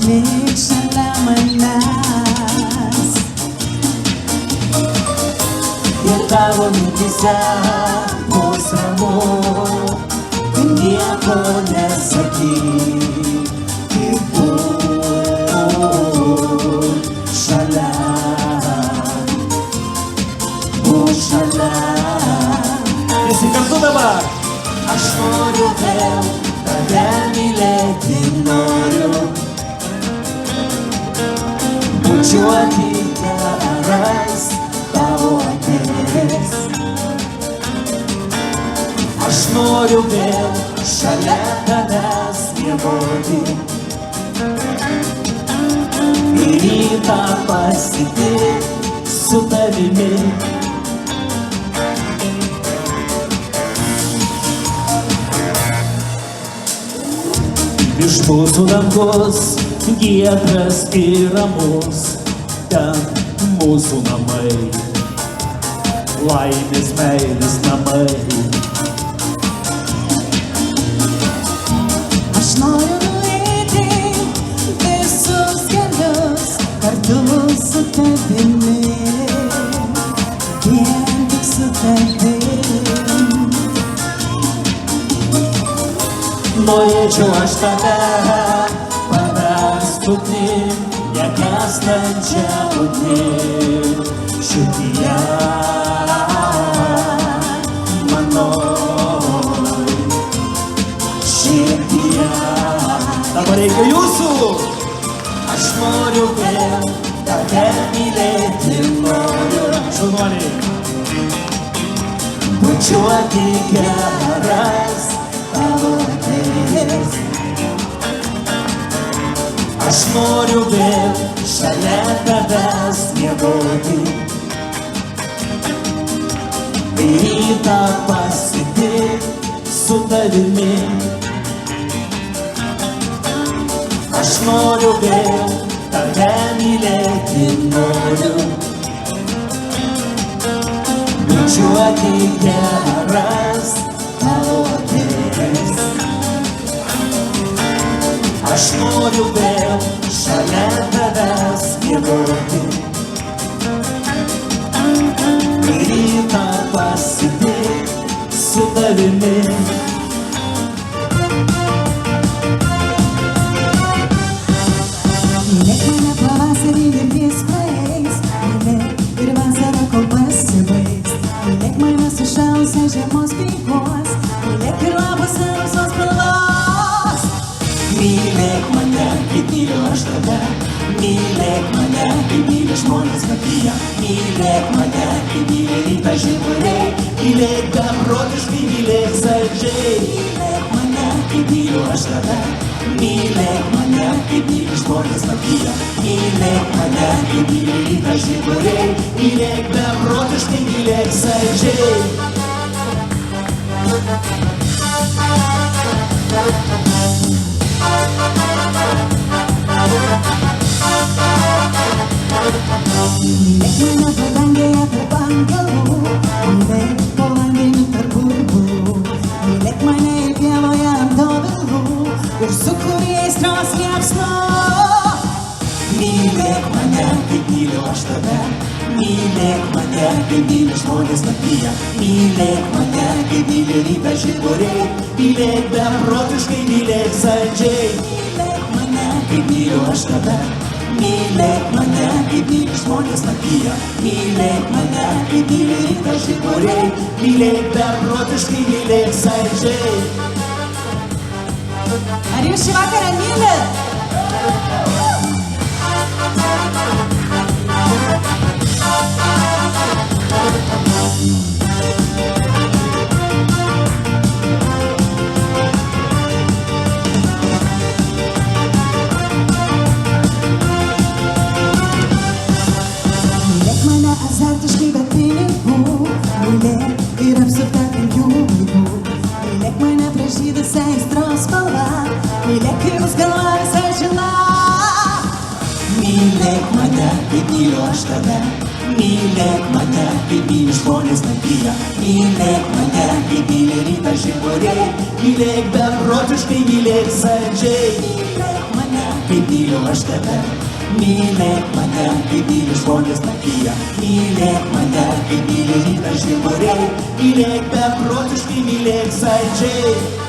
lik šalia manęs. Ir tavo mintyse bus ramu, nieko nesakyk, tik būk šalia, būk šalia. Visi kartu dabar. Aš noriu vėl tave mylėti, noriu bučiuoti geras tavo akis. Aš noriu vėl šalia tavęs miegoti ir rytą pasitikti su tavimi. Iš mūsų dangus giedras ir ramus, ten mūsų namai, laimės meilės namai. Aš noriu nueiti visus kelius kartu su tavimi, vien tik su tavimi. Norėčiau aš tave paverst ugnim, negęstančią ugnim širdyje manoj, širdyje. Dabar reikia jūsų. Aš noriu vėl tave mylėti, noriu šaunuoliai bučiuoti geras tavo akis. Aš noriu vėl šalia tavęs miegoti ir rytą pasitikti su tavimi. Aš noriu vėl tave mylėti, noriu bučiuoti geras tavo akis. Aš noriu vėl šalia tavęs miegoti ir rytą pasitikti su tavimi. Mylėk mane pavasarį ir jis praeis, mylėk ir vasarą kol pasibaigs. Mylėk mane sušalusią žiemos pykos, mylėk ir lapus senusios spalvos. Mylėk mane, kaip myliu aš tave, mylėk mane, kaip myli žmonės Latvija. Mylėk mane, kaip myli rytą žiburiai, mylėk beprotiškai, mylėk saldžiai. Mylėk mane, kaip myliu aš tave, mylėk mane, kaip myli žmonės Latvija. Mylėk mane, kaip myli rytą žiburiai, mylėk beprotiškai, mylėk saldžiai. Mylėk mane padangėje tarp angelų, mylėk po vandeniu tarp burbulų, mylėk mane ir pievoje ant obelų ir sūkurį aistros liepsno. Mylėk mane, kaip myliu aš tave, mylėk mane, kaip myli žmonės Latvija. Mylėk mane, kaip myli rytą žiburiai, mylėk beprotiškai, mylėk saldžiai. Mylėk mane, kaip myliu aš tave, mylėk mane, kaip myli žmonės Latvija. Mylėk mane, kaip myli rytą žiburiai, mylėk beprotiškai, mylėk saldžiai. Ar jūs šį vakarą mylit? Mylėk mane azartiškai, bet pinigų, mylėk ir apsupta penkių lygų. Mylėk mane pražydusią aistros spalvą, mylėk ir bus galva visai žila. Mylėk mane, kaip myliu aš tave, mylėk mane, kaip myli žmonės Latvija. Mylėk mane, kaip myli rytą žiburiai, mylėk beprotiškai, mylėk saldžiai. Mylėk mane, kaip myliu aš tave. Mylėk mane, kaip myli žmonės naktyje. Mylėk mane, kaip myli rytą žiburiai. Mylėk beprotiškai, mylėk saldžiai.